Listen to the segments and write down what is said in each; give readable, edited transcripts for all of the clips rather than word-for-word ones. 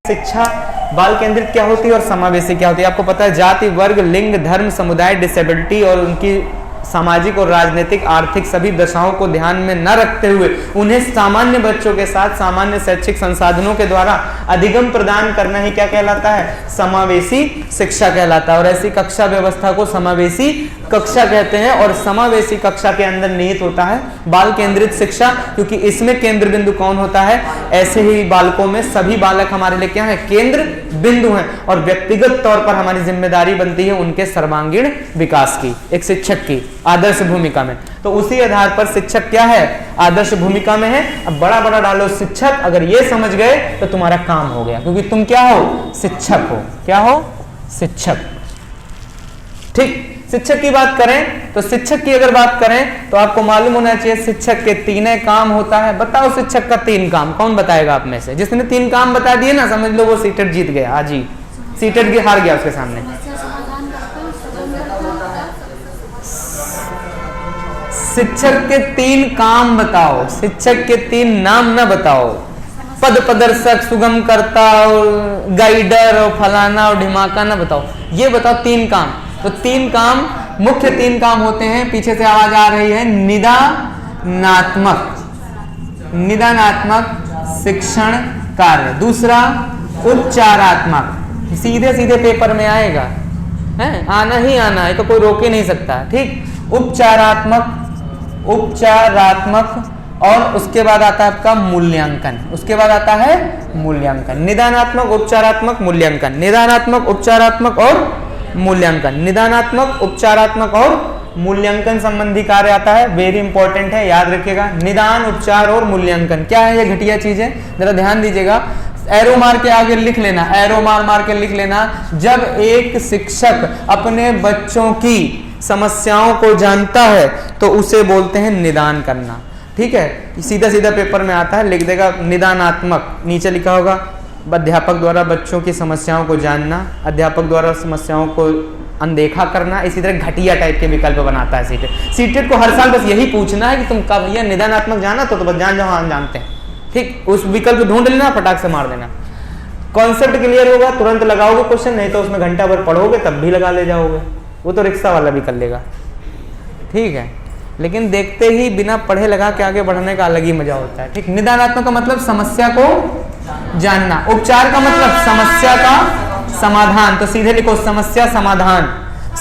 शिक्षा बाल केंद्रित क्या होती है और समावेशी क्या होती है। आपको पता है जाति, वर्ग, लिंग, धर्म, समुदाय, डिसेबिलिटी और उनकी सामाजिक और राजनीतिक आर्थिक सभी दशाओं को ध्यान में न रखते हुए उन्हें सामान्य बच्चों के साथ सामान्य शैक्षिक संसाधनों के द्वारा अधिगम प्रदान करना ही क्या कहलाता है, समावेशी शिक्षा कहलाता है। और ऐसी कक्षा व्यवस्था को समावेशी कक्षा कहते हैं। और समावेशी कक्षा के अंदर निहित होता है बाल केंद्रित शिक्षा, क्योंकि इसमें केंद्र बिंदु कौन होता है, ऐसे ही बालकों में सभी बालक हमारे लिए क्या है, केंद्र बिंदु हैं। और व्यक्तिगत तौर पर हमारी जिम्मेदारी बनती है उनके सर्वांगीण विकास की, एक शिक्षक की आदर्श भूमिका में। तो उसी आधार पर शिक्षक क्या है, आदर्श भूमिका में है। अब बड़ा बड़ा डालो शिक्षक, अगर ये समझ गए तो तुम्हारा काम हो गया, क्योंकि तुम क्या हो, शिक्षक हो। क्या हो, शिक्षक। ठीक, शिक्षक की बात करें तो शिक्षक की अगर बात करें तो आपको मालूम होना चाहिए शिक्षक के तीन काम होता है। बताओ शिक्षक का 3 काम, कौन बताएगा आप में से? जिसने 3 काम बता दिए ना, समझ लो वो सीटेट जीत गया। आज ही सीटेट हार गया उसके सामने। शिक्षक के 3 काम बताओ, शिक्षक के 3 नाम ना बताओ। पद प्रदर्शक, सुगम करता और गाइडर और फलाना और ढिमाका ना बताओ, ये बताओ 3 काम। तो 3 काम, मुख्य 3 काम होते हैं। पीछे से आवाज आ रही है, निदानात्मक शिक्षण कार्य। दूसरा उपचारात्मक, सीधे सीधे पेपर में आएगा, है आना ही आना है, तो कोई रोक ही नहीं सकता। ठीक, उपचारात्मक और उसके बाद आता है आपका मूल्यांकन। उसके बाद आता है मूल्यांकन। निदानात्मक, उपचारात्मक, मूल्यांकन। निदानात्मक, उपचारात्मक और मूल्यांकन। निदानात्मक, उपचारात्मक और मूल्यांकन संबंधी कार्य आता है। वेरी इंपॉर्टेंट है, याद रखिएगा। निदान, उपचार और मूल्यांकन क्या है, ये घटिया चीज है, जरा ध्यान दीजिएगा। एरो मार के आगे लिख लेना, एरो मार के लिख लेना। जब एक शिक्षक अपने बच्चों की समस्याओं को जानता है तो उसे बोलते हैं निदान करना। ठीक है, सीधा सीधा पेपर में आता है, लिख देगा निदानात्मक, नीचे लिखा होगा अध्यापक द्वारा बच्चों की समस्याओं को जानना, अध्यापक द्वारा समस्याओं को अनदेखा करना। इसी तरह घटिया टाइप के विकल्प बनाता है सीटेट को। हर साल बस यही पूछना है कि तुम कब भैया निदानात्मक जाना, तो बस जान जाओ, हम जानते हैं। ठीक, उस विकल्प ढूंढ लेना, फटाक से मार देना। कॉन्सेप्ट क्लियर होगा, तुरंत लगाओगे क्वेश्चन, नहीं तो उसमें घंटा भर पढ़ोगे तब भी लगा ले जाओगे, वो तो रिक्शा वाला भी कर लेगा। ठीक है, लेकिन देखते ही बिना पढ़े लगा के आगे बढ़ने का अलग ही मजा होता है। ठीक, निदानात्मक का मतलब समस्या को जानना, उपचार का मतलब समस्या का समाधान। तो सीधे लिखो समस्या समाधान।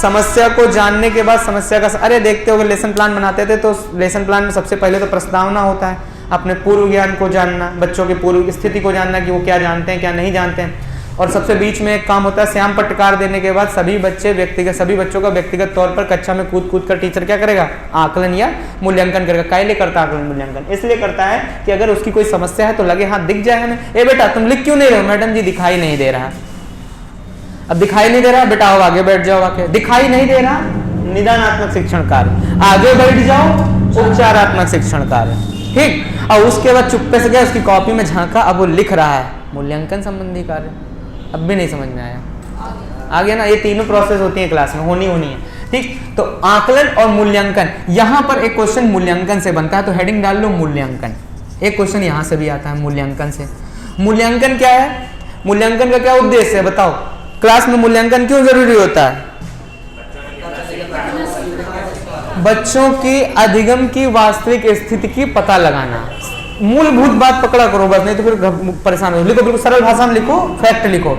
समस्या को जानने के बाद समस्या का, अरे देखते हो लेसन प्लान बनाते थे तो लेसन प्लान में सबसे पहले तो प्रस्तावना होता है, अपने पूर्व ज्ञान को जानना, बच्चों की पूर्व स्थिति को जानना कि वो क्या जानते हैं क्या नहीं जानते हैं। और सबसे बीच में एक काम होता है श्याम पट्टकार देने के बाद सभी बच्चों का व्यक्तिगत तौर पर कक्षा में कूद कर टीचर क्या करेगा, आकलन या मूल्यांकन करेगा। काहे लिए करता है आकलन मूल्यांकन? इसलिए करता है कि अगर उसकी कोई समस्या है तो लगे हाँ दिख जाए हमें। ए बेटा तुम लिख क्यों नहीं रहे हो? मैडम जी दिखाई नहीं दे रहा। अब दिखाई नहीं दे रहा, बेटा आओ आगे बैठ जाओ। आके दिखाई नहीं दे रहा, निदानात्मक शिक्षण कार्य। आगे बैठ जाओ, उपचारात्मक शिक्षण कार्य। ठीक, और उसके बाद चुप्पे से गया उसकी कॉपी में झांका, अब वो लिख रहा है मूल्यांकन संबंधी कार्य। अब भी नहीं समझ में आया, आ गया ना? ये तीनों प्रोसेस होती है क्लास में, होनी है। ठीक, तो आकलन और मूल्यांकन। यहां पर एक क्वेश्चन मूल्यांकन से बनता है, तो हेडिंग डाल लो मूल्यांकन। एक क्वेश्चन यहां से भी आता है मूल्यांकन से। मूल्यांकन क्या है, मूल्यांकन का क्या उद्देश्य है बताओ? क्लास में मूल्यांकन क्यों जरूरी होता है? बच्चों की अधिगम की वास्तविक स्थिति की पता लगाना। मूलभूत बात पकड़ा करो बस, नहीं तो फिर परेशान हो। लिखो, बिल्कुल सरल भाषा में लिखो, फैक्ट लिखो।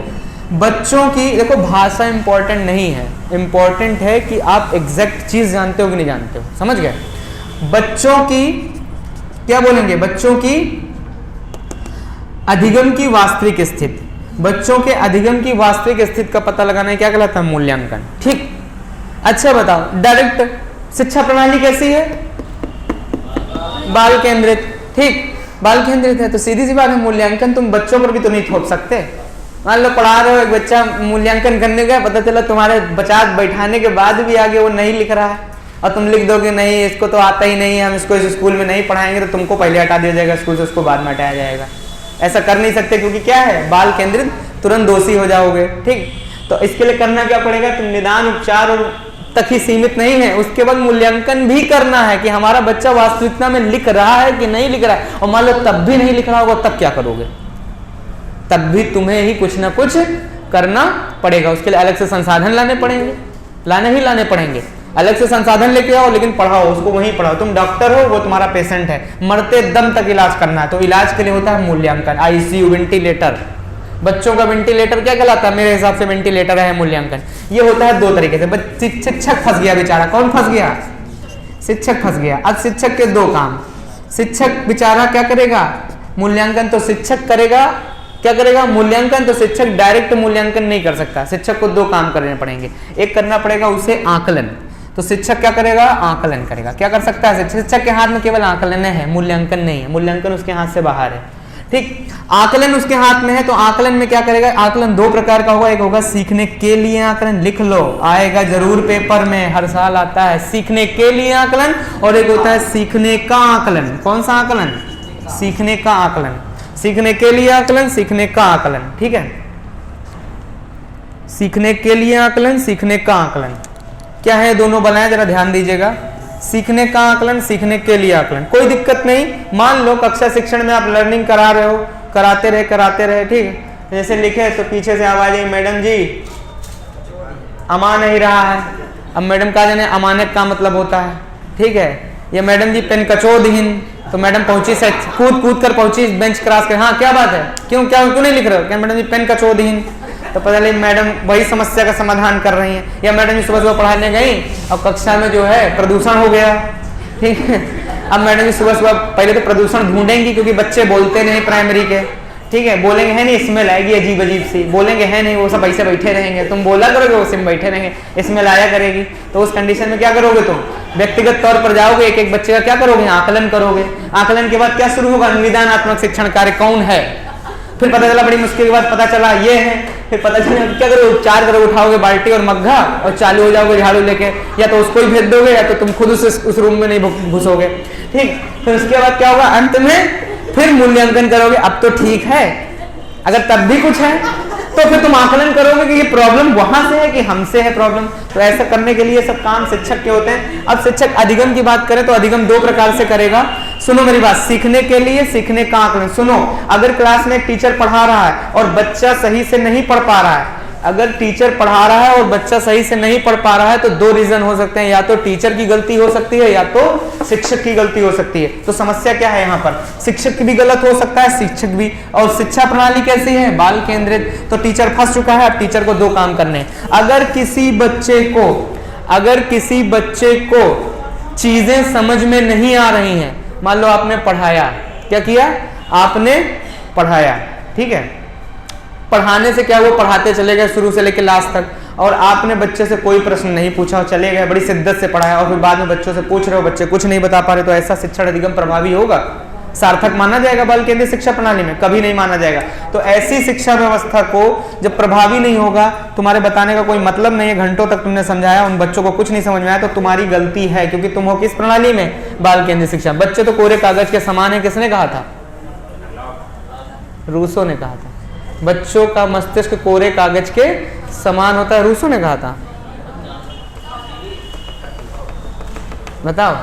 बच्चों की, देखो भाषा इंपॉर्टेंट नहीं है, इंपॉर्टेंट है कि आप एग्जैक्ट चीज जानते हो कि नहीं जानते हो। समझ गए? बच्चों की क्या बोलेंगे, बच्चों की अधिगम की वास्तविक स्थिति। बच्चों के अधिगम की वास्तविक स्थिति का पता लगाना है क्या कहलाता है, मूल्यांकन। ठीक, अच्छा बताओ डायरेक्ट शिक्षा प्रणाली कैसी है? बाल केंद्रित। ठीक, बाल केंद्रित है तो सीधी सी बात है, मूल्यांकन तुम बच्चों पर भी तो नहीं थोप सकते। मान लो पढ़ा रहे हो, एक बच्चा मूल्यांकन करने गया, पता चला तुम्हारे बच्चा बैठाने के बाद भी आगे वो नहीं लिख रहा है, और तुम लिख दोगे नहीं इसको तो आता ही नहीं है, हम इसको इस स्कूल में नहीं पढ़ाएंगे, तो तुमको पहले हटा दिया जाएगा स्कूल से, उसको बाद में हटाया जाएगा। ऐसा कर नहीं सकते, क्योंकि क्या है, बाल केंद्रित, तुरंत दोषी हो जाओगे। ठीक, तो इसके लिए करना क्या पड़ेगा, तुम निदान, उपचार और तक ही सीमित नहीं है, उसके बाद मूल्यांकन भी करना है कि हमारा बच्चा वास्तविकता में लिख रहा है कि नहीं लिख रहा है। और मान लो तब भी नहीं लिख रहा होगा, तब क्या करोगे? तब भी तुम्हें ही कुछ ना कुछ करना पड़ेगा। उसके लिए अलग से संसाधन लाने पड़ेंगे, लाने पड़ेंगे। अलग से संसाधन लेके आओ, लेकिन पढ़ाओ उसको, वहीं पढ़ाओ। तुम डॉक्टर हो, वो तुम्हारा पेशेंट है, मरते दम तक इलाज करना है, तो इलाज के लिए होता है मूल्यांकन। आईसीयू, वेंटिलेटर, बच्चों का वेंटिलेटर क्या कहलाता है? मेरे हिसाब से वेंटिलेटर है मूल्यांकन। ये होता है दो तरीके से। शिक्षक फंस गया बेचारा। कौन फंस गया? शिक्षक फंस गया। अब शिक्षक के दो काम। शिक्षक बेचारा क्या करेगा? मूल्यांकन तो शिक्षक करेगा, क्या करेगा? मूल्यांकन। तो शिक्षक डायरेक्ट मूल्यांकन नहीं कर सकता, शिक्षक को दो काम करने पड़ेंगे। एक करना पड़ेगा उसे आकलन। तो शिक्षक क्या करेगा? आकलन करेगा। क्या कर सकता है? शिक्षक के हाथ में केवल आकलन है, मूल्यांकन नहीं है। मूल्यांकन उसके हाथ से बाहर है, ठीक। आकलन उसके हाथ में है, तो आकलन में क्या करेगा? आकलन दो प्रकार का होगा। एक होगा सीखने के लिए आकलन, लिख लो, आएगा जरूर पेपर में, हर साल आता है। सीखने के लिए आकलन, और एक होता है सीखने का आकलन। कौन सा आकलन? सीखने का आकलन। सीखने के लिए आकलन, सीखने का आकलन, ठीक है। सीखने के लिए आकलन, सीखने का आकलन क्या है? दोनों बनाए, जरा ध्यान दीजिएगा। सीखने का आकलन, सीखने के लिए आकलन, कोई दिक्कत नहीं। मान लो कक्षा शिक्षण में आप लर्निंग करा रहे हो, कराते रहे, ठीक है। जैसे लिखे तो पीछे से आवाज आई, मैडम जी अमा नहीं रहा है। अब मैडम का जाने अमानक का मतलब होता है, ठीक है। या मैडम जी पेन कचो दीन, तो मैडम पहुंची से कूद कर पहुंची बेंच क्रॉस कर, हाँ क्या बात है, क्यों नहीं लिख रहे हो? क्या मैडम जी पेन कचो दीन, तो पता लगे मैडम वही समस्या का समाधान कर रही हैं। या मैडम जी सुबह पढ़ाने गई, अब कक्षा में जो है प्रदूषण हो गया, ठीक है। अब मैडम जी सुबह पहले तो प्रदूषण ढूंढेंगी, क्योंकि बच्चे बोलते नहीं प्राइमरी के, ठीक है। बोलेंगे है नहीं, स्मेल आएगी अजीब सी, बोलेंगे है नहीं, वो सब ऐसे बैठे रहेंगे। तुम बोला करोगे, वो सिम बैठे रहेंगे, स्मेल आया करेगी। तो उस कंडीशन में क्या करोगे? तुम व्यक्तिगत तौर पर जाओगे, एक एक बच्चे का क्या करोगे? आकलन करोगे। आकलन के बाद क्या शुरू होगा? निदानात्मक शिक्षण कार्य कौन है। फिर पता चला, बड़ी मुश्किल के बाद पता चला ये है। फिर पता चला क्या करोगे? उपचार करोगे, उठाओगे बाल्टी और मग्घा और चालू हो जाओगे झाड़ू लेके, या तो उसको ही भेज दोगे, या तो तुम खुद उस रूम में नहीं घुसोगे, ठीक। फिर उसके बाद क्या होगा? अंत में फिर मूल्यांकन करोगे। अब तो ठीक है, अगर तब भी कुछ है तो फिर तुम आकलन करोगे कि ये प्रॉब्लम वहां से है कि हमसे है प्रॉब्लम। तो ऐसा करने के लिए सब काम शिक्षक के होते हैं। अब शिक्षक अधिगम की बात करें तो अधिगम दो प्रकार से करेगा। सुनो मेरी बात, सीखने के लिए, सीखने का आकलन। सुनो, अगर क्लास में एक टीचर पढ़ा रहा है और बच्चा सही से नहीं पढ़ पा रहा है, अगर टीचर पढ़ा रहा है और बच्चा सही से नहीं पढ़ पा रहा है, तो दो रीजन हो सकते हैं, या तो टीचर की गलती हो सकती है, या तो शिक्षक की गलती हो सकती है। तो समस्या क्या है यहाँ पर? शिक्षक भी गलत हो सकता है, शिक्षक भी। और शिक्षा प्रणाली कैसी है? बाल केंद्रित। तो टीचर फंस चुका है, अब टीचर को दो काम करने हैं। अगर किसी बच्चे को चीजें समझ में नहीं आ रही हैं, मान लो आपने पढ़ाया, क्या किया? आपने पढ़ाया, ठीक है। पढ़ाने से क्या, वो पढ़ाते चले गए शुरू से लेकर लास्ट तक, और आपने बच्चे से कोई प्रश्न नहीं पूछा और चले गए, बड़ी शिद्दत से पढ़ाया, और फिर बाद में बच्चों से पूछ रहे हो, बच्चे कुछ नहीं बता पा रहे, तो ऐसा शिक्षण अधिगम प्रभावी होगा? सार्थक माना जाएगा बाल केंद्रीय शिक्षा प्रणाली में? कभी नहीं माना जाएगा। तो ऐसी शिक्षा व्यवस्था को जब प्रभावी नहीं होगा, तुम्हारे बताने का कोई मतलब नहीं है, घंटों तक तुमने समझाया, उन बच्चों को कुछ नहीं समझ में आया, तो तुम्हारी गलती है, क्योंकि तुम हो किस प्रणाली में? बाल केंद्रीय शिक्षा। बच्चे तो कोरे कागज के समान है, किसने कहा था? रूसो ने कहा था। बच्चों का मस्तिष्क कोरे कागज के समान होता है, रूसो ने कहा था। बताओ,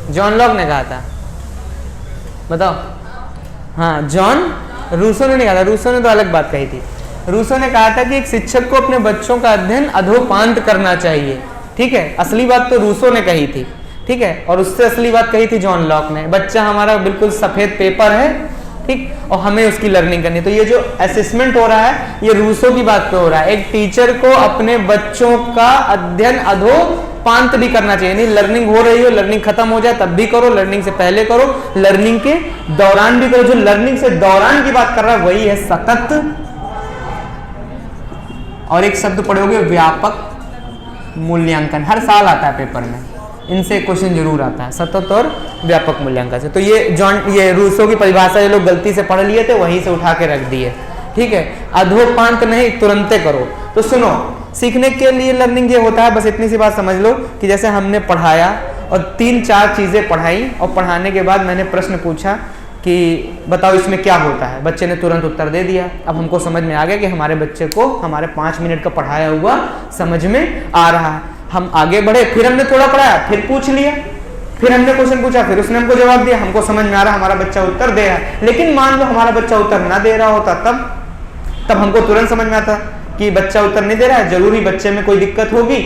जॉन लॉक ने कहा था, बताओ। हाँ, जॉन रूसो ने नहीं कहा था, रूसो ने तो अलग बात कही थी। रूसो ने कहा था कि एक शिक्षक को अपने बच्चों का अध्ययन अधोपांत करना चाहिए, ठीक है। असली बात तो रूसो ने कही थी, ठीक है, और उससे असली बात कही थी जॉन लॉक ने। बच्चा हमारा बिल्कुल सफेद पेपर है, ठीक, और हमें उसकी लर्निंग करनी है। तो ये जो असेसमेंट हो रहा है, ये रूसो की बात पे हो रहा है। एक टीचर को अपने बच्चों का अध्ययन अधोपांत भी करना चाहिए। नहीं, लर्निंग हो रही हो, लर्निंग खत्म हो जाए तब भी करो, लर्निंग से पहले करो, लर्निंग के दौरान भी करो। जो लर्निंग से दौरान की बात कर रहा है वही है सतत, और एक शब्द पढ़ोगे व्यापक मूल्यांकन, हर साल आता है पेपर में, इनसे क्वेश्चन जरूर आता है, सतत और व्यापक मूल्यांकन से। तो ये रूसो की परिभाषा ये लोग गलती से पढ़ लिए थे, वहीं से उठा के रख दिए, ठीक है। अधोपांत नहीं, तुरंते करो। तो सुनो, सीखने के लिए लर्निंग ये होता है, बस इतनी सी बात समझ लो कि जैसे हमने पढ़ाया और 3-4 चीजें पढ़ाई, और पढ़ाने के बाद मैंने प्रश्न पूछा कि बताओ इसमें क्या होता है। बच्चे ने तुरंत उत्तर दे दिया। अब हमको समझ में आ गया कि हमारे बच्चे को हमारे 5 मिनट का पढ़ाया हुआ समझ में आ रहा है। हम आगे बढ़े, फिर हमने थोड़ा पढ़ाया, फिर पूछ लिया, फिर हमने क्वेश्चन पूछा, फिर उसने हमको जवाब दिया, हमको समझ में आ रहा हमारा बच्चा उत्तर दे रहा है, लेकिन मान लो हमारा बच्चा उत्तर ना दे रहा होता, तब हमको तुरंत समझ में आता कि बच्चा उत्तर नहीं दे रहा है, जरूरी बच्चे में कोई दिक्कत होगी।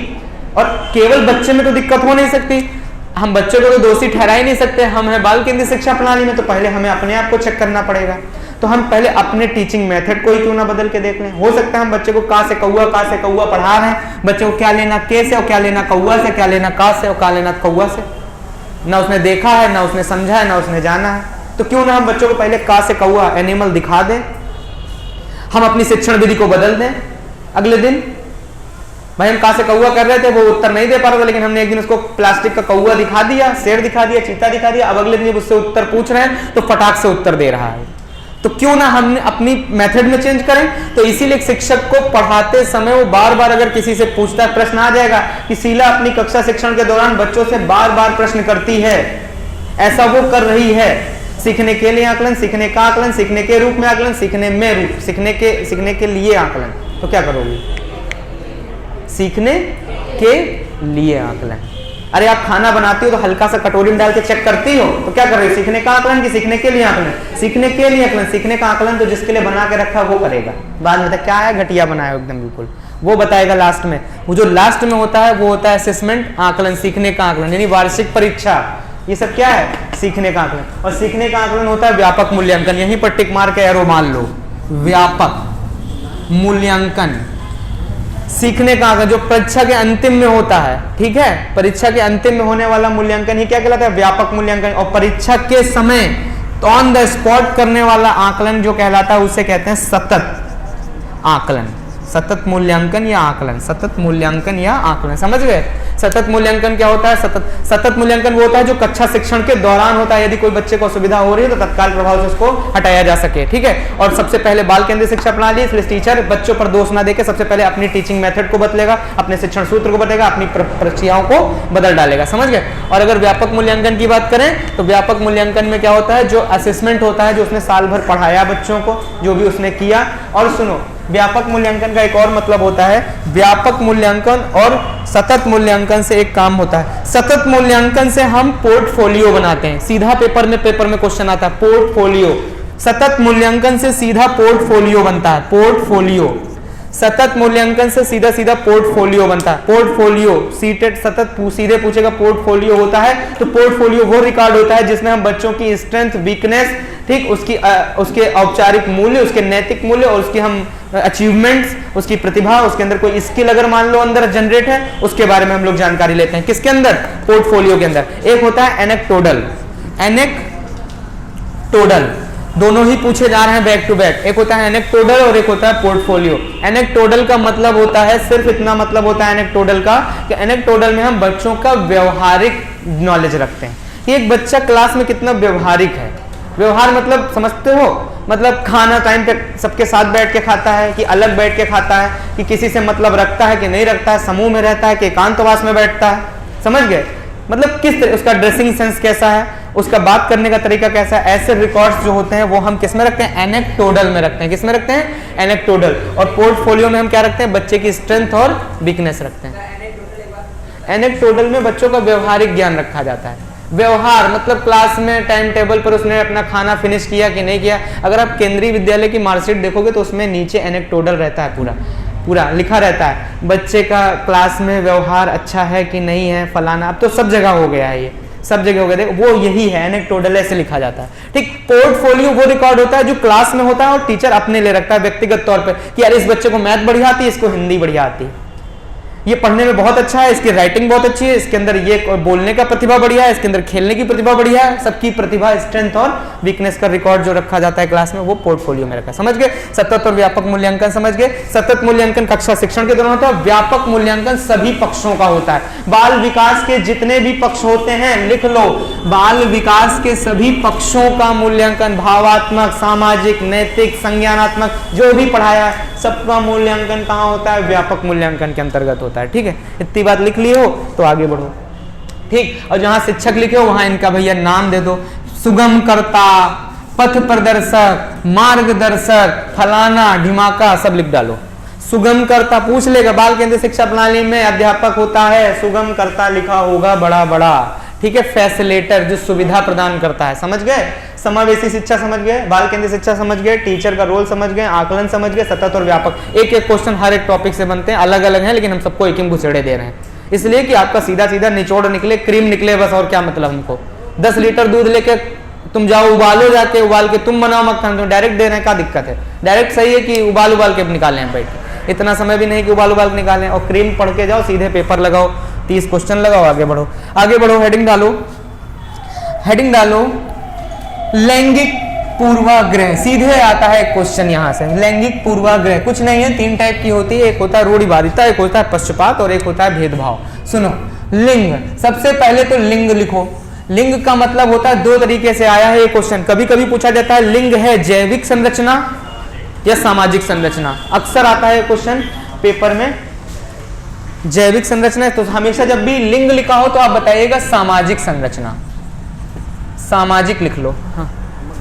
और केवल बच्चे में तो दिक्कत हो नहीं सकती, हम बच्चे को तो दोषी ठहरा ही नहीं सकते, हम हैं बाल केंद्रीय शिक्षा प्रणाली में, तो पहले हमें अपने आप को चेक करना पड़ेगा। तो हम पहले अपने टीचिंग मेथड को ही क्यों ना बदल के देख लें। हो सकता है हम बच्चे को का से कौआ पढ़ा रहे हैं, बच्चे को क्या लेना के से और क्या लेना कौआ से, क्या लेना का से और क्या लेना कौआ से, ना उसने देखा है, ना उसने समझा है, ना उसने जाना है। तो क्यों ना हम बच्चों को पहले का से कौआ एनिमल दिखा दें, हम अपनी शिक्षण विधि को बदल दें। अगले दिन भाई हम का से कौआ कर रहे थे, वो उत्तर नहीं दे पा रहा था, लेकिन हमने एक दिन उसको प्लास्टिक का कौआ दिखा दिया, शेर दिखा दिया, चीता दिखा दिया, अब अगले दिन जब उससे उत्तर पूछ रहे हैं तो फटाक से उत्तर दे रहा है। तो क्यों ना हमने अपनी मेथड में चेंज करें। तो इसीलिए शिक्षक को पढ़ाते समय वो बार बार अगर किसी से पूछता है, प्रश्न आ जाएगा कि शीला अपनी कक्षा शिक्षण के दौरान बच्चों से बार बार प्रश्न करती है, ऐसा वो कर रही है, सीखने के लिए आकलन, सीखने का आकलन, सीखने के रूप में आकलन, सीखने के लिए आकलन। तो क्या करोगे? सीखने के लिए आकलन। अरे आप खाना बनाती हो तो हल्का सा कटोरी में डाल के चेक करती हो, तो क्या कर रही हो? सीखने का आकलन कि सीखने के लिए आकलन? सीखने के लिए आकलन। सीखने का आकलन तो जिसके लिए बना के रखा वो करेगा, बाद में क्या है घटिया बनाया एकदम बिल्कुल, वो बताएगा लास्ट में। वो जो लास्ट में होता है वो होता है असेसमेंट आकलन, सीखने का आकलन, यानी वार्षिक परीक्षा, ये सब क्या है? सीखने का आकलन। और सीखने का आकलन होता है व्यापक मूल्यांकन, यहीं पर टिक मार के एरो मान लो, व्यापक मूल्यांकन। सीखने का आकलन जो परीक्षा के अंतिम में होता है, ठीक है, परीक्षा के अंतिम में होने वाला मूल्यांकन ही क्या कहलाता है? व्यापक मूल्यांकन। और परीक्षा के समय तो ऑन द स्पॉट करने वाला आकलन जो कहलाता है उसे कहते हैं सतत आकलन, सतत मूल्यांकन या आकलन, सतत मूल्यांकन या आकलन। समझ गए? सतत मूल्यांकन क्या होता है? सतत मूल्यांकन वो होता है जो कक्षा शिक्षण के दौरान होता है, यदि कोई बच्चे को असुविधा हो रही है तो तत्काल प्रभाव से उसको हटाया जा सके, ठीक है। और सबसे पहले बाल केंद्रीय शिक्षा प्रणाली, इसलिए टीचर बच्चों पर दोष ना देके सबसे पहले अपनी टीचिंग मेथड को बदलेगा, अपने शिक्षण सूत्र को बदलेगा, अपनी प्रक्रियाओं को बदल डालेगा। समझ गए? और अगर व्यापक मूल्यांकन की बात करें तो व्यापक मूल्यांकन में क्या होता है? जो असेसमेंट होता है, जो उसने साल भर पढ़ाया बच्चों को, जो भी उसने किया। और सुनो, व्यापक मूल्यांकन का एक और मतलब होता है, व्यापक मूल्यांकन और सतत मूल्यांकन से एक काम होता है। सतत मूल्यांकन से हम पोर्टफोलियो बनाते हैं, सीधा पेपर में क्वेश्चन आता है पोर्टफोलियो। सतत मूल्यांकन से सीधा पोर्टफोलियो बनता है, पोर्टफोलियो। सतत मूल्यांकन से सीधा पोर्टफोलियो बनता है, पोर्टफोलियो। सीटेट सतत सीधे पूछेगा पोर्टफोलियो होता है, तो पोर्टफोलियो वो रिकॉर्ड होता है जिसमें हम बच्चों की स्ट्रेंथ, वीकनेस, ठीक, उसके औपचारिक मूल्य, उसके नैतिक मूल्य और उसकी हम अचीवमेंट्स, उसकी प्रतिभा, उसके अंदर कोई स्किल अगर मान लो अंदर जनरेट है, उसके बारे में हम लोग जानकारी लेते हैं। किसके अंदर? पोर्टफोलियो के अंदर। एक होता है एनेक्टोडल, एनेक्टोडल, दोनों ही पूछे जा रहे हैं बैक टू बैक। एक होता है एनेक्टोडल और एक होता है पोर्टफोलियो। एनेक्टोडल का मतलब होता है, सिर्फ इतना मतलब होता है एनेक्टोडल का कि एनेक्टोडल में हम बच्चों का व्यवहारिक नॉलेज रखते हैं कि एक बच्चा क्लास में कितना व्यवहारिक है। व्यवहार मतलब समझते हो? मतलब खाना टाइम पे सबके साथ बैठ के खाता है कि अलग बैठ के खाता है, कि किसी से मतलब रखता है कि नहीं रखता है, समूह में रहता है कि एकांतवास में बैठता है। समझ गए? मतलब किस तरह उसका ड्रेसिंग सेंस कैसा है, उसका बात करने का तरीका कैसा है, ऐसे रिकॉर्ड्स जो होते हैं वो हम किस में रखते हैं? एनेक्टोडल में रखते हैं। किस में रखते हैं? एनेक्टोडल। और पोर्टफोलियो में हम क्या रखते हैं? बच्चे की स्ट्रेंथ और वीकनेस रखते हैं। एनेक्टोडल में बच्चों का व्यवहारिक ज्ञान रखा जाता है। व्यवहार मतलब क्लास में टाइम टेबल पर उसने अपना खाना फिनिश किया कि नहीं किया। अगर आप केंद्रीय विद्यालय की मार्कशीट देखोगे तो उसमें नीचे एनेक्टोडल रहता है, पूरा लिखा रहता है, बच्चे का क्लास में व्यवहार अच्छा है कि नहीं है, फलाना। अब तो सब जगह हो गया है, ये सब जगह हो गया, वो यही है एनेक्टोडल, ऐसे लिखा जाता है, ठीक। पोर्टफोलियो वो रिकॉर्ड होता है जो क्लास में होता है और टीचर अपने ले रखता है व्यक्तिगत तौर पर कि यार इस बच्चे को मैथ बढ़िया आती है, इसको हिंदी बढ़िया आती है, ये पढ़ने में बहुत अच्छा है, इसकी राइटिंग बहुत अच्छी है, इसके अंदर ये बोलने का प्रतिभा बढ़िया है, इसके अंदर खेलने की प्रतिभा बढ़िया है। सबकी प्रतिभा, स्ट्रेंथ और वीकनेस का रिकॉर्ड जो रखा जाता है क्लास में, वो पोर्टफोलियो में रखा। समझ गए? सतत और व्यापक मूल्यांकन समझ गए? सतत मूल्यांकन कक्षा शिक्षण के दौरान होता है, व्यापक मूल्यांकन सभी पक्षों का होता है। बाल विकास के जितने भी पक्ष होते हैं लिख लो, बाल विकास के सभी पक्षों का मूल्यांकन, भावात्मक, सामाजिक, नैतिक, संज्ञानात्मक, जो भी पढ़ाया है सबका मूल्यांकन कहाँ होता है? व्यापक मूल्यांकन के अंतर्गत होता है, ठीक है। इतनी बात लिख ली हो तो आगे बढ़ो, ठीक। और जहां शिक्षक लिखे हो वहां इनका भैया नाम दे दो, सुगमकर्ता, पथ प्रदर्शक, मार्गदर्शक, फलाना ढिमाका, सब लिख डालो। सुगमकर्ता पूछ लेगा, बाल केंद्रीय शिक्षा प्रणाली में अध्यापक होता है, सुगमकर्ता लिखा होगा बड़ा बड़ा, ठीक है, फैसिलेटर जो सुविधा प्रदान करता है, समझ गए, समावेशी शिक्षा समझ गए, बाल केंद्रित शिक्षा समझ गए, टीचर का रोल समझ गए, आकलन समझ गए, सतत और व्यापक। एक एक क्वेश्चन हर एक टॉपिक से बनते हैं, अलग अलग हैं, लेकिन हम सबको एक घुसेड़े दे रहे हैं, इसलिए कि आपका सीधा सीधा निचोड़ निकले, क्रीम निकले, बस। और क्या मतलब हमको 10 लीटर दूध लेके तुम जाओ उबालो, जाके उबाल के तुम बनाओ मक्खन, तो डायरेक्ट दे रहे हैं, क्या दिक्कत है? डायरेक्ट सही है कि उबाल के निकालें बैठ के, इतना समय भी नहीं कि उबाल के निकालें। और क्रीम पढ़ के जाओ, सीधे पेपर लगाओ, 30 क्वेश्चन लगाओ, आगे बढ़ो, आगे बढ़ो। हेडिंग डालो, हेडिंग डालो, लैंगिक पूर्वाग्रह। सीधे आता है क्वेश्चन यहाँ से, लैंगिक पूर्वाग्रह कुछ नहीं है, 3 टाइप की होती है, एक होता है रूढ़िवादिता, एक होता है पक्षपात और एक होता है भेदभाव। सुनो, लिंग, सबसे पहले तो लिंग लिखो। लिंग का मतलब होता है, 2 तरीके से आया है ये क्वेश्चन, कभी कभी पूछा जाता है लिंग है जैविक संरचना या सामाजिक संरचना, अक्सर आता है क्वेश्चन पेपर में जैविक संरचना, तो हमेशा जब भी लिंग लिखा हो तो आप बताइएगा सामाजिक संरचना, सामाजिक लिख लो। हाँ,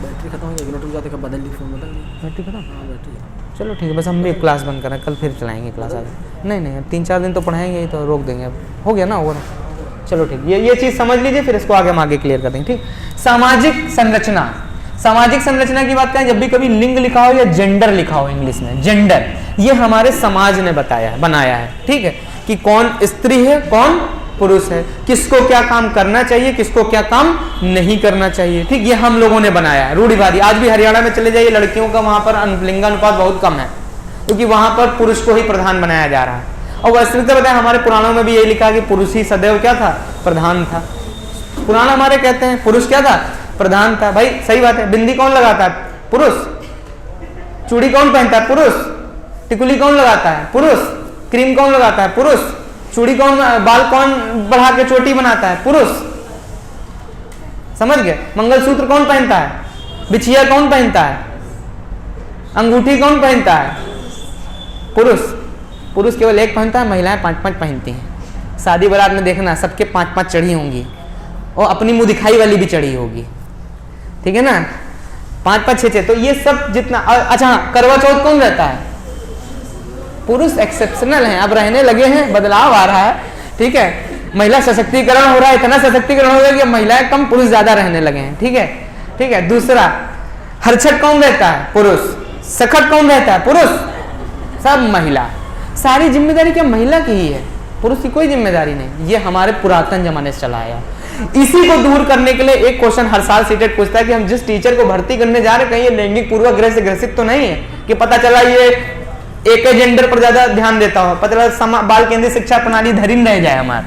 बैटरी खत्म हो गई, रुक जाते कब बदल ली, फोन बदल ली, बैटरी खत्म, हाँ बैटरी। चलो ठीक है, बस हम भी क्लास बंद कर रहे हैं, कल फिर चलाएंगे क्लास आगे। नहीं 3-4 दिन तो पढ़ाएंगे ही, तो रोक देंगे, अब हो गया ना ओवर। चलो ठीक, ये चीज समझ लीजिए, फिर इसको आगे हम आगे क्लियर कर देंगे, ठीक। सामाजिक संरचना, सामाजिक संरचना की बात करें, जब भी कभी लिंग लिखा हो या जेंडर लिखा हो इंग्लिश में, जेंडर, ये हमारे समाज ने बताया है, बनाया है, ठीक है, कि कौन स्त्री है, कौन पुरुष है, किसको क्या काम करना चाहिए, किसको क्या काम नहीं करना चाहिए, ठीक, ये हम लोगों ने बनाया है। रूढ़िवादी, आज भी हरियाणा में चले जाइए, लड़कियों का वहां पर लिंगानुपात बहुत कम है, क्योंकि वहां पर पुरुष को ही प्रधान बनाया जा रहा है। और वास्तविकता बताए, हमारे पुराणों में भी यही लिखा कि पुरुष ही सदैव क्या था, प्रधान था। पुराण हमारे कहते हैं पुरुष क्या था, प्रधान था। भाई सही बात है, बिंदी कौन लगाता है, पुरुष। चूड़ी कौन पहनता है, पुरुष। टिकुली कौन लगाता है, पुरुष। क्रीम कौन लगाता है, पुरुष। चूड़ी कौन, बाल कौन बढ़ा के चोटी बनाता है, पुरुष। समझ गए। मंगलसूत्र कौन पहनता है, बिछिया कौन पहनता है, अंगूठी कौन पहनता है, पुरुष। पुरुष केवल एक पहनता है, महिलाएं 5-5 पहनती हैं। शादी बारात में देखना, सबके 5-5 चढ़ी होंगी, और अपनी मुंह दिखाई वाली भी चढ़ी होगी, ठीक है ना, 5-5 6-6। तो ये सब जितना, अच्छा करवा चौथ कौन रहता है, पुरुष एक्सेप्शनल है, अब रहने लगे हैं, बदलाव आ रहा है, ठीक है। महिला सशक्तिकरण हो रहा है, इतना सशक्तिकरण हो गया कि महिलाएं कम, पुरुष ज्यादा रहने लगे हैं, ठीक है, ठीक है। दूसरा, हरछट कौन रहता है, पुरुष। सखट कौन रहता है, पुरुष। सब महिला, सारी जिम्मेदारी क्या महिला की ही है, पुरुष की कोई जिम्मेदारी नहीं। ये हमारे पुरातन जमाने से चला आया। इसी को दूर करने के लिए एक क्वेश्चन हर साल सीटेट पूछता है कि हम जिस टीचर को भर्ती करने जा रहे हैं, कहीं ये लैंगिक पूर्वाग्रह से ग्रसित तो नहीं है, कि पता चला ये एक जेंडर पर ज्यादा ध्यान देता हो, पता चला बाल केंद्रित शिक्षा प्रणाली धरी रह जाए हमारे,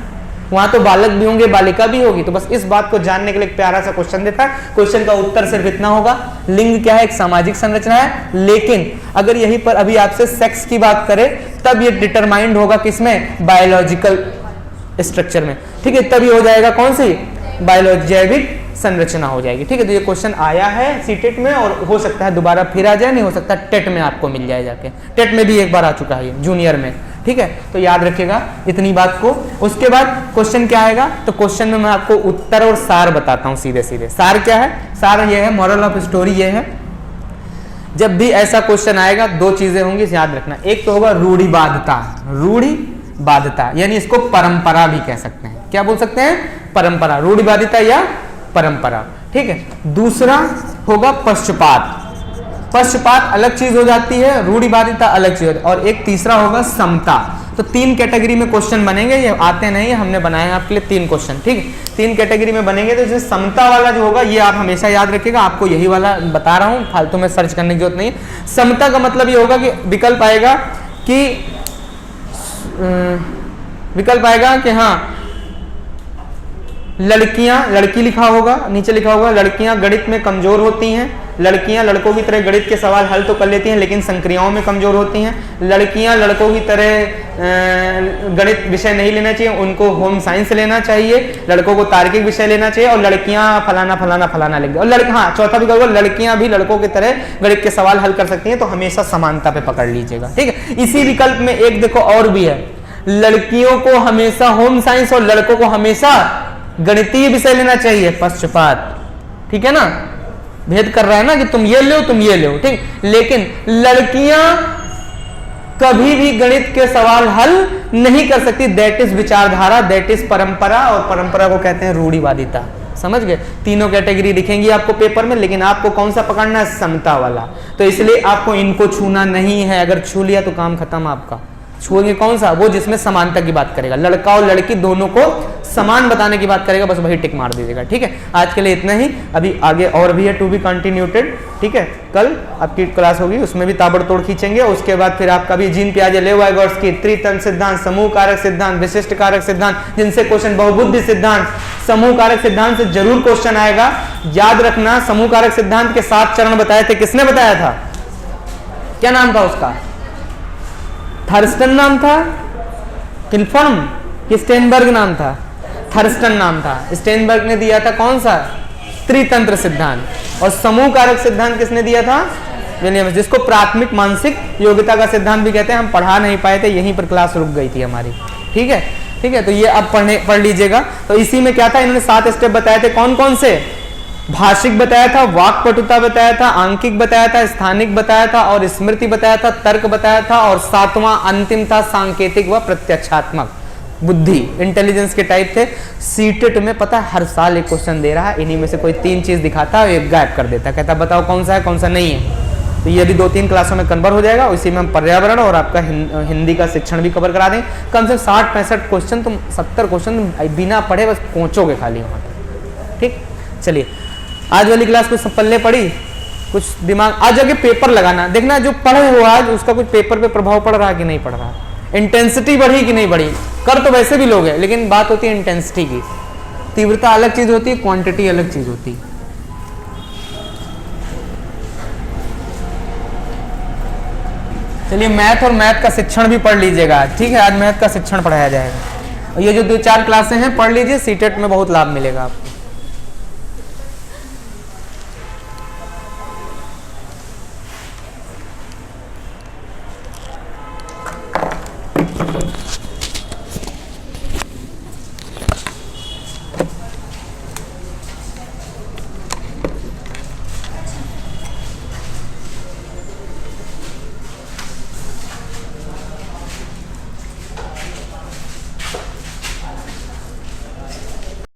वहां तो बालक भी होंगे, बालिका भी होगी। तो बस इस बात को जानने के लिए एक प्यारा सा क्वेश्चन देता है। क्वेश्चन का उत्तर सिर्फ इतना होगा, लिंग क्या है, एक सामाजिक संरचना है। लेकिन अगर यहीं पर अभी आपसे सेक्स की बात करें, तब ये डिटरमाइंड होगा किसमें, बायोलॉजिकल स्ट्रक्चर में, ठीक है। तभी हो जाएगा कौन सी, बायोलॉजी, जैविक संरचना हो जाएगी, ठीक है। तो ये क्वेश्चन आया है सीटेट में, और हो सकता है दोबारा फिर आ जाए, नहीं हो सकता टेट में आपको मिल जाए जाके। टेट में भी एक बार आ चुका है जूनियर में, ठीक है। तो याद रखिएगा इतनी बात को। उसके बाद क्वेश्चन क्या आएगा, तो क्वेश्चन में मैं आपको उत्तर और सार बताता हूं सीधे सीधे। सार क्या है, सार ये है, मॉरल ऑफ स्टोरी ये है, जब भी ऐसा क्वेश्चन आएगा 2 चीजें होंगी, याद रखना। एक तो होगा रूढ़िवादिता, रूढ़िवादिता यानी इसको परंपरा भी कह सकते हैं। क्या बोल सकते हैं, परंपरा, रूढ़िवादिता या परंपरा, ठीक है। दूसरा होगा पक्षपात, पक्षपात अलग चीज हो जाती है, रूढ़िवादिता अलग चीज। और एक तीसरा होगा समता। तो 3 कैटेगरी में क्वेश्चन बनेंगे, ये आते नहीं है, हमने बनाए हैं आपके लिए 3 क्वेश्चन, ठीक है। 3 कैटेगरी में बनेंगे। तो जैसे समता वाला जो होगा, ये आप हमेशा याद रखिएगा, आपको यही वाला बता रहा हूं, फालतू में सर्च करने की जरूरत नहीं है। समता का मतलब ये होगा कि विकल्प आएगा कि हाँ, लड़कियां, लड़की लिखा होगा, नीचे लिखा होगा लड़कियां गणित में कमजोर होती हैं, लड़कियां लड़कों की तरह गणित के सवाल हल तो कर लेती हैं लेकिन संक्रियाओं में कमजोर होती हैं, लड़कियां लड़कों की तरह गणित विषय नहीं लेना चाहिए, उनको होम साइंस लेना चाहिए, लड़कों को तार्किक विषय लेना चाहिए, और लड़कियां फलाना फलाना फलाना लिख दे। और हाँ, चौथा भी कहोगे लड़कियां भी लड़कों की तरह गणित के सवाल हल कर सकती हैं। तो हमेशा समानता पे पकड़ लीजिएगा, ठीक है। इसी विकल्प में एक देखो और भी है, लड़कियों को हमेशा होम साइंस और लड़कों को हमेशा गणितीय विषय लेना चाहिए, पक्षपात, ठीक है ना। भेद कर रहा है ना कि तुम ये लो तुम ये लो, ठीक। लेकिन लड़कियां कभी भी गणित के सवाल हल नहीं कर सकती। दैट इज विचारधारा, दैट इज परंपरा, और परंपरा को कहते हैं रूढ़िवादिता। समझ गए? तीनों कैटेगरी दिखेंगी आपको पेपर में, लेकिन आपको कौन सा पकड़ना है? समता वाला। तो इसलिए आपको इनको छूना नहीं है, अगर छू लिया तो काम खत्म आपका। छूएंगे कौन सा? वो जिसमें समानता की बात करेगा, लड़का और लड़की दोनों को समान बताने की बात करेगा, बस वही टिक मार दीजिएगा। ठीक है, आज के लिए इतना ही। अभी आगे और भी है, टू बी कंटिन्यूटेड। ठीक है, कल आपकी क्लास होगी, उसमें भी ताबड़तोड़ खींचेंगे। उसके बाद फिर आपका भी जीन पियाजे लेवाइगॉट्स की त्रितंत्र सिद्धांत, समूह कारक सिद्धांत, विशिष्ट कारक सिद्धांत, जिनसे क्वेश्चन बहुबुद्धि सिद्धांत, समूह कारक सिद्धांत से जरूर क्वेश्चन आएगा। याद रखना, समूह कारक सिद्धांत के 7 चरण बताए थे। किसने बताया था? क्या नाम था उसका? थर्स्टन नाम था? किल्फर्म कि स्टेनबर्ग नाम था? थर्स्टन नाम था। स्टेनबर्ग ने दिया था कौन सा? त्रितंत्र सिद्धांत। और समूह कारक सिद्धांत किसने दिया था? विलियम्स, जिसको प्राथमिक मानसिक योग्यता का सिद्धांत भी कहते हैं। हम पढ़ा नहीं पाए थे, यहीं पर क्लास रुक गई थी हमारी। ठीक है, ठीक है, तो ये अब पढ़ लीजिएगा। तो इसी में क्या था, इन्होंने 7 स्टेप बताए थे। कौन कौन से? भाषिक बताया था, वाक्पटुता बताया था, आंकिक बताया था, स्थानिक बताया था, और स्मृति बताया था, तर्क बताया था, और 7वां अंतिम था सांकेतिक व प्रत्यक्षात्मक बुद्धि, इंटेलिजेंस के टाइप थे। सीटेट में पता है हर साल एक क्वेश्चन दे रहा है, इन्हीं में से कोई 3 चीज दिखाता है, एक गायब कर देता है, कहता बताओ कौन सा है कौन सा नहीं है। तो ये अभी 2-3 क्लासों में कन्वर्ट हो जाएगा। इसी में हम पर्यावरण और आपका हिंदी का शिक्षण भी कवर करा देंगे। कम से कम 60-65 क्वेश्चन, तुम 70 क्वेश्चन बिना पढ़े बस पहुंचोगे खाली वहां तक। ठीक, चलिए आज वाली क्लास कुछ पल्ले पड़ी, कुछ दिमाग आज आगे पेपर लगाना, देखना जो पढ़े हो आज उसका कुछ पेपर पे प्रभाव पड़ रहा है कि नहीं पड़ रहा, इंटेंसिटी बढ़ी कि नहीं बढ़ी। कर तो वैसे भी लोग हैं, लेकिन बात होती है इंटेंसिटी की। तीव्रता अलग चीज होती है, क्वांटिटी अलग चीज होती है। चलिए मैथ और मैथ का शिक्षण भी पढ़ लीजिएगा। ठीक है, आज मैथ का शिक्षण पढ़ाया जाएगा। और ये जो 2-4 क्लासें हैं पढ़ लीजिए, सीटेट में बहुत लाभ मिलेगा आपको।